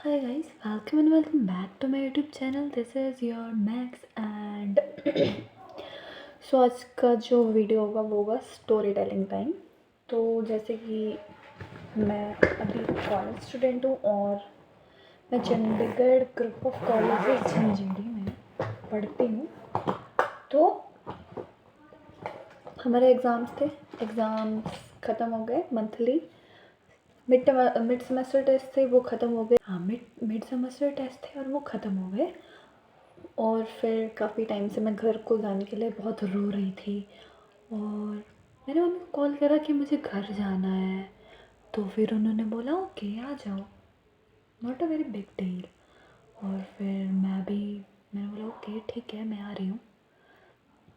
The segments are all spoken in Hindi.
Hi guys, welcome and welcome back to my YouTube channel. This is your Max and सो आज का जो वीडियो होगा वो होगा स्टोरी टेलिंग टाइम। तो जैसे कि मैं अभी कॉलेज स्टूडेंट हूँ और मैं चंडीगढ़ ग्रुप ऑफ कॉलेजेस झंझेड़ी में पढ़ती हूँ। तो हमारे एग्ज़ाम्स थे, एग्ज़ाम्स ख़त्म हो गए। मंथली मिड सेमेस्टर टेस्ट थे, वो ख़त्म हो गए। हाँ, मिड सेमेस्टर टेस्ट थे और वो ख़त्म हो गए। और फिर काफ़ी टाइम से मैं घर को जाने के लिए बहुत रो रही थी और मैंने मम्मी को कॉल करा कि मुझे घर जाना है। तो फिर उन्होंने बोला ओके आ जाओ, not a very big deal. और फिर मैंने बोला ओके ठीक है मैं आ रही हूँ।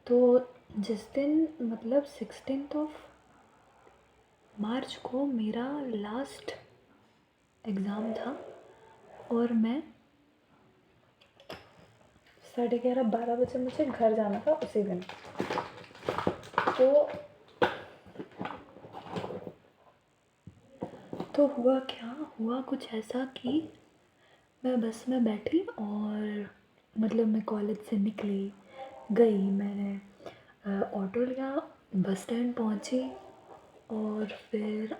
तो जिस दिन मतलब 16 मार्च को मेरा लास्ट एग्ज़ाम था और मैं 11:30-12 बजे मुझे घर जाना था उसी दिन। तो हुआ कुछ ऐसा कि मैं बस में बैठी और मतलब मैं कॉलेज से निकली, गई, मैंने ऑटो लिया, बस स्टैंड पहुंची और फिर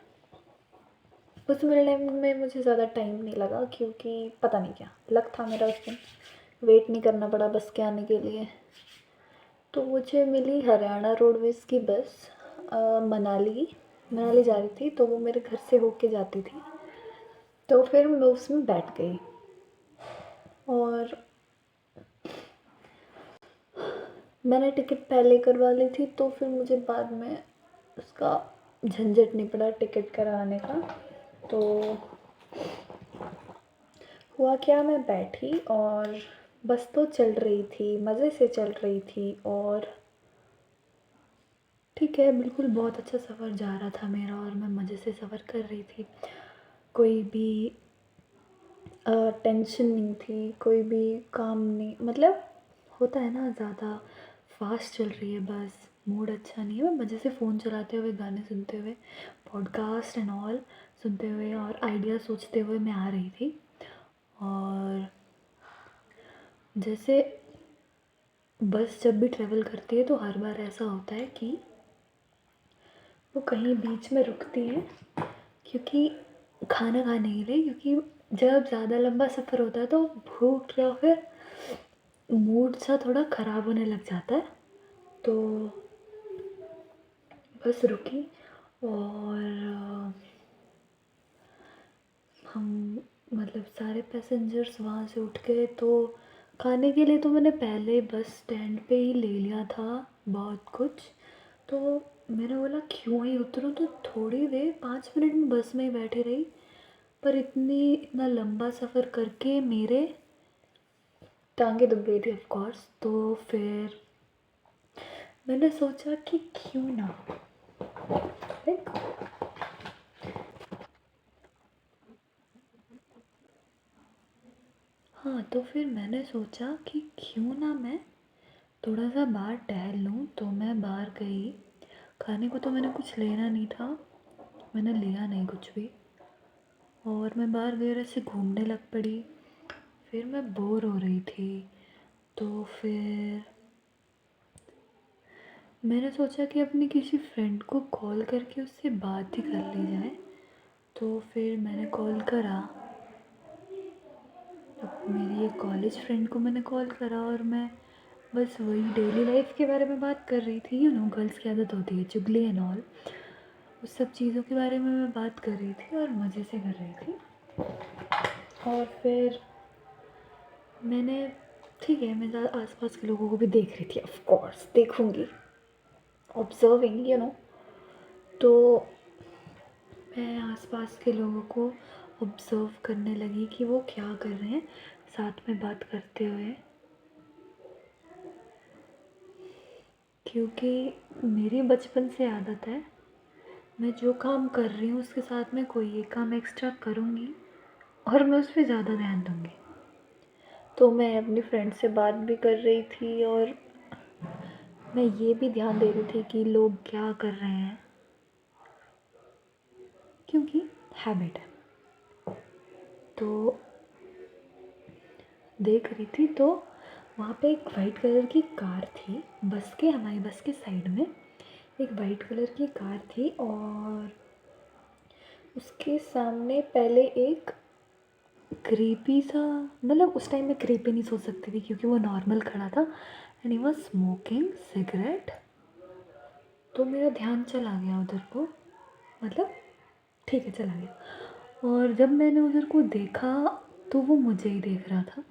बस मिलने में मुझे ज़्यादा टाइम नहीं लगा क्योंकि पता नहीं क्या लक था मेरा उस दिन, वेट नहीं करना पड़ा बस के आने के लिए। तो मुझे मिली हरियाणा रोडवेज़ की बस, मनाली जा रही थी। तो वो मेरे घर से होके जाती थी। तो फिर मैं उसमें बैठ गई और मैंने टिकट पहले करवा ली थी। तो फिर मुझे बाद में उसका झंझट नहीं पड़ा टिकट करवाने का। तो हुआ क्या, मैं बैठी और बस तो चल रही थी, मज़े से चल रही थी और ठीक है, बिल्कुल बहुत अच्छा सफ़र जा रहा था मेरा और मैं मज़े से सफ़र कर रही थी। कोई भी टेंशन नहीं थी, कोई भी काम नहीं, मतलब होता है ना ज़्यादा फास्ट चल रही है बस, मूड अच्छा नहीं है। मैं मज़े से फ़ोन चलाते हुए, गाने सुनते हुए, पॉडकास्ट एंड ऑल सुनते हुए और आइडिया सोचते हुए मैं आ रही थी। और जैसे बस जब भी ट्रैवल करती है तो हर बार ऐसा होता है कि वो कहीं बीच में रुकती है क्योंकि खाना खाने के लिए, क्योंकि जब ज़्यादा लंबा सफ़र होता है तो भूख या फिर मूड सा थोड़ा ख़राब होने लग जाता है। तो बस रुकी और हम मतलब सारे पैसेंजर्स वहाँ से उठ गए। तो खाने के लिए तो मैंने पहले बस स्टैंड पे ही ले लिया था बहुत कुछ। तो मैंने बोला क्यों ही उतरूँ, तो थोड़ी देर 5 मिनट में बस में ही बैठी रही। पर इतना लंबा सफ़र करके मेरे टांगे दुख गई थी ऑफ कोर्स। तो फिर मैंने सोचा कि क्यों ना लाइक हाँ, तो फिर मैंने सोचा कि क्यों ना मैं थोड़ा सा बाहर टहल लूँ। तो मैं बाहर गई। खाने को तो मैंने कुछ लेना नहीं था, मैंने लिया नहीं कुछ भी और मैं बाहर गई और ऐसे घूमने लग पड़ी। फिर मैं बोर हो रही थी तो फिर मैंने सोचा कि अपनी किसी फ्रेंड को कॉल करके उससे बात ही कर ली जाए। तो फिर मैंने कॉल करा, अब मेरी एक कॉलेज फ्रेंड को मैंने कॉल करा और मैं बस वही डेली लाइफ के बारे में बात कर रही थी। गर्ल्स की आदत होती है चुगली एंड ऑल, उस सब चीज़ों के बारे में मैं बात कर रही थी और मज़े से कर रही थी। और फिर मैंने ठीक है, मैं आसपास के लोगों को भी देख रही थी, ऑफ कोर्स देखूंगी, ऑब्जर्विंग तो मैं आसपास के लोगों को ऑब्ज़र्व करने लगी कि वो क्या कर रहे हैं साथ में बात करते हुए। क्योंकि मेरी बचपन से आदत है, मैं जो काम कर रही हूँ उसके साथ में कोई एक काम एक्स्ट्रा करूँगी और मैं उस पर ज़्यादा ध्यान दूँगी। तो मैं अपनी फ्रेंड से बात भी कर रही थी और मैं ये भी ध्यान दे रही थी कि लोग क्या कर रहे हैं, क्योंकि हैबिट है। तो देख रही थी तो वहाँ पे एक वाइट कलर की कार थी, हमारी बस के साइड में एक वाइट कलर की कार थी, और उसके सामने पहले एक क्रीपी सा, मतलब उस टाइम में क्रीपी नहीं सोच सकती थी क्योंकि वो नॉर्मल खड़ा था and he was smoking cigarette. तो मेरा ध्यान चला गया उधर को, मतलब ठीक है चला गया, और जब मैंने उधर को देखा तो वो मुझे ही देख रहा था।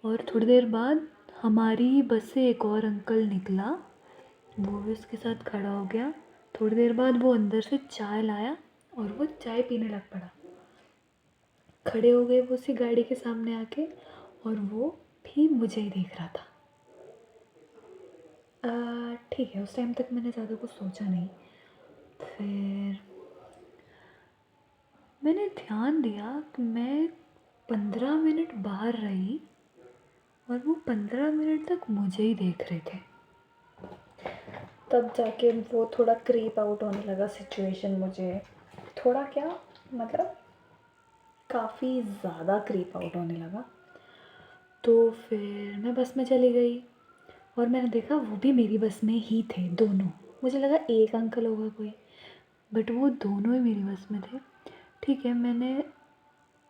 और थोड़ी देर बाद हमारी बस से एक और अंकल निकला, वो भी उसके साथ खड़ा हो गया। थोड़ी देर बाद वो अंदर से चाय लाया और वो चाय पीने लग पड़ा। खड़े हो गए वो उसी गाड़ी के सामने आके, और वो भी मुझे ही देख रहा था। ठीक है, उस टाइम तक मैंने ज़्यादा कुछ सोचा नहीं। फिर मैंने ध्यान दिया कि मैं 15 मिनट बाहर रही और वो 15 मिनट तक मुझे ही देख रहे थे। तब जाके वो थोड़ा क्रीप आउट होने लगा सिचुएशन मुझे, थोड़ा क्या मतलब काफ़ी ज़्यादा क्रीप आउट होने लगा। तो फिर मैं बस में चली गई और मैंने देखा वो भी मेरी बस में ही थे दोनों। मुझे लगा एक अंकल होगा कोई, बट वो दोनों ही मेरी बस में थे। ठीक है, मैंने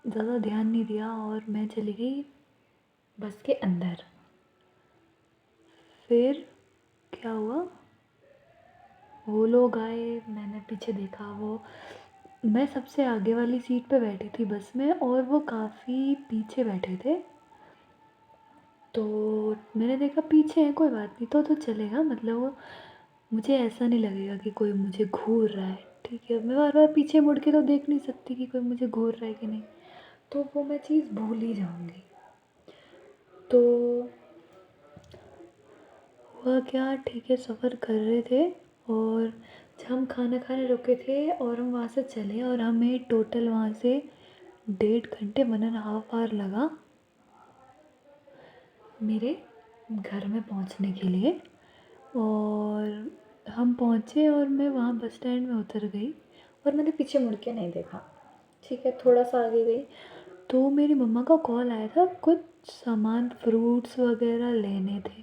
ज़्यादा ध्यान नहीं दिया और मैं चली गई बस के अंदर। फिर क्या हुआ, वो लोग आए, मैंने पीछे देखा, वो मैं सबसे आगे वाली सीट पे बैठी थी बस में और वो काफ़ी पीछे बैठे थे। तो मैंने देखा पीछे है, कोई बात नहीं, तो चलेगा, मतलब वो मुझे ऐसा नहीं लगेगा कि कोई मुझे घूर रहा है। ठीक है, मैं बार बार पीछे मुड़ के तो देख नहीं सकती कि कोई मुझे घूर रहा है कि नहीं, तो वो मैं चीज़ भूल ही जाऊँगी। तो हुआ क्या, ठीक है, सफ़र कर रहे थे और जब हम खाना खाने रुके थे और हम वहाँ से चले और हमें टोटल वहाँ से 1.5 घंटे 1.5 आवर लगा मेरे घर में पहुँचने के लिए। और हम पहुँचे और मैं वहाँ बस स्टैंड में उतर गई और मैंने पीछे मुड़ के नहीं देखा। ठीक है, थोड़ा सा आगे गई तो मेरी मम्मा का कॉल आया था, कुछ सामान फ्रूट्स वगैरह लेने थे।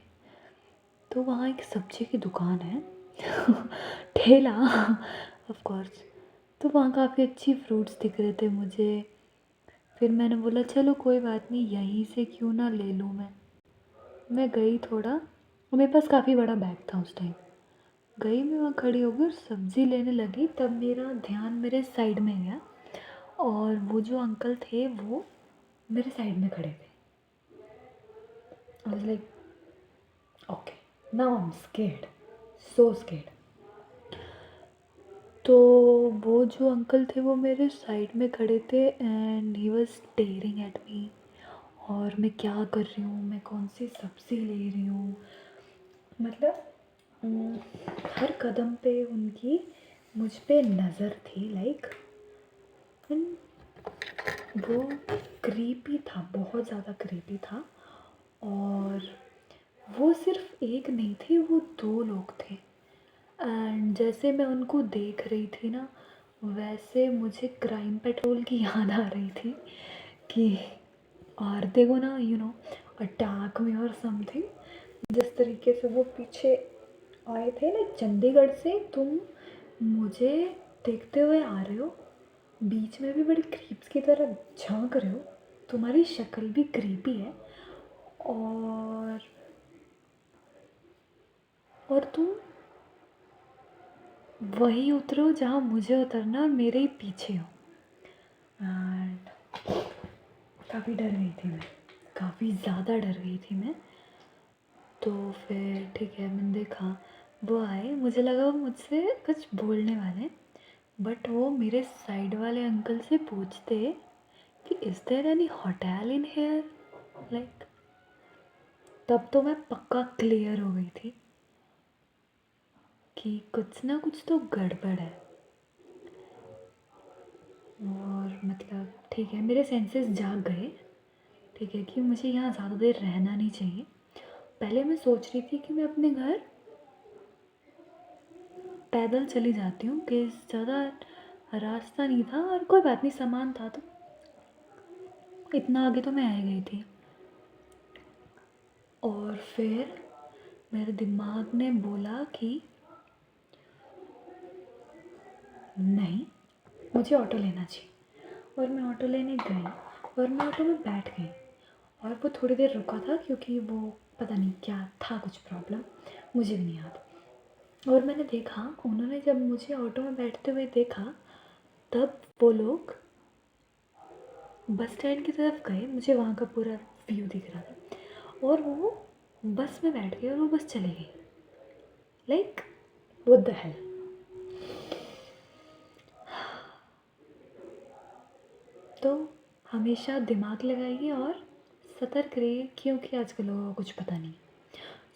तो वहाँ एक सब्जी की दुकान है ठेला ऑफ कोर्स। तो वहाँ काफ़ी अच्छी फ्रूट्स दिख रहे थे मुझे। फिर मैंने बोला चलो कोई बात नहीं, यहीं से क्यों ना ले लूँ मैं गई थोड़ा, और मेरे पास काफ़ी बड़ा बैग था उस टाइम। गई मैं वहाँ खड़ी हो गई और सब्ज़ी लेने लगी, तब मेरा ध्यान मेरे साइड में गया और वो जो अंकल थे वो मेरे साइड में खड़े थे। I was like okay, now I am scared, so scared. तो वो जो अंकल थे वो मेरे साइड में खड़े थे and he was staring at me, और मैं क्या कर रही हूँ, मैं कौन सी सब्ज़ी ले रही हूँ, मतलब हर कदम पे उनकी मुझ पे नज़र थी, लाइक वो क्रीपी था, बहुत ज़्यादा क्रीपी था। और वो सिर्फ एक नहीं थे, वो 2 लोग थे। एंड जैसे मैं उनको देख रही थी ना, वैसे मुझे क्राइम पेट्रोल की याद आ रही थी कि आर को ना अटैक में और समथिंग, जिस तरीके से वो पीछे आए थे ना चंडीगढ़ से, तुम मुझे देखते हुए आ रहे हो, बीच में भी बड़ी क्रीप्स की तरह झांक रहे हो, तुम्हारी शक्ल भी क्रीपी है, और तुम वहीं उतरो जहाँ मुझे उतरना और मेरे ही पीछे हो। एंड काफ़ी डर गई थी मैं, काफ़ी ज़्यादा डर गई थी मैं। तो फिर ठीक है, मैंने देखा वो आए, मुझे लगा वो मुझसे कुछ बोलने वाले, बट वो मेरे साइड वाले अंकल से पूछते कि is there any hotel in here, like तब तो मैं पक्का क्लियर हो गई थी कि कुछ ना कुछ तो गड़बड़ है। और मतलब ठीक है, मेरे सेंसेस जाग गए, ठीक है, कि मुझे यहाँ ज़्यादा देर रहना नहीं चाहिए। पहले मैं सोच रही थी कि मैं अपने घर पैदल चली जाती हूँ कि ज़्यादा रास्ता नहीं था और कोई बात नहीं, सामान था तो इतना आगे तो मैं आ गई थी। और फिर मेरे दिमाग ने बोला कि नहीं, मुझे ऑटो लेना चाहिए। और मैं ऑटो लेने गई और मैं ऑटो में बैठ गई और वो थोड़ी देर रुका था क्योंकि वो पता नहीं क्या था, कुछ प्रॉब्लम, मुझे भी नहीं याद। और मैंने देखा, उन्होंने जब मुझे ऑटो में बैठते हुए देखा तब वो लोग बस स्टैंड की तरफ गए। मुझे वहाँ का पूरा व्यू दिख रहा था और वो बस में बैठ गए और वो बस चली गई। Like what the hell. तो हमेशा दिमाग लगाइए और सतर्क रहिए क्योंकि आजकल लोगों को कुछ पता नहीं।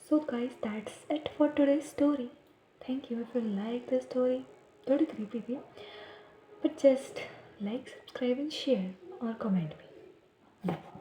So guys, that's it for today's story. Thank you if you like the story. थोड़ी क्रीपी थी, but just like, subscribe and share और कमेंट भी। बाय।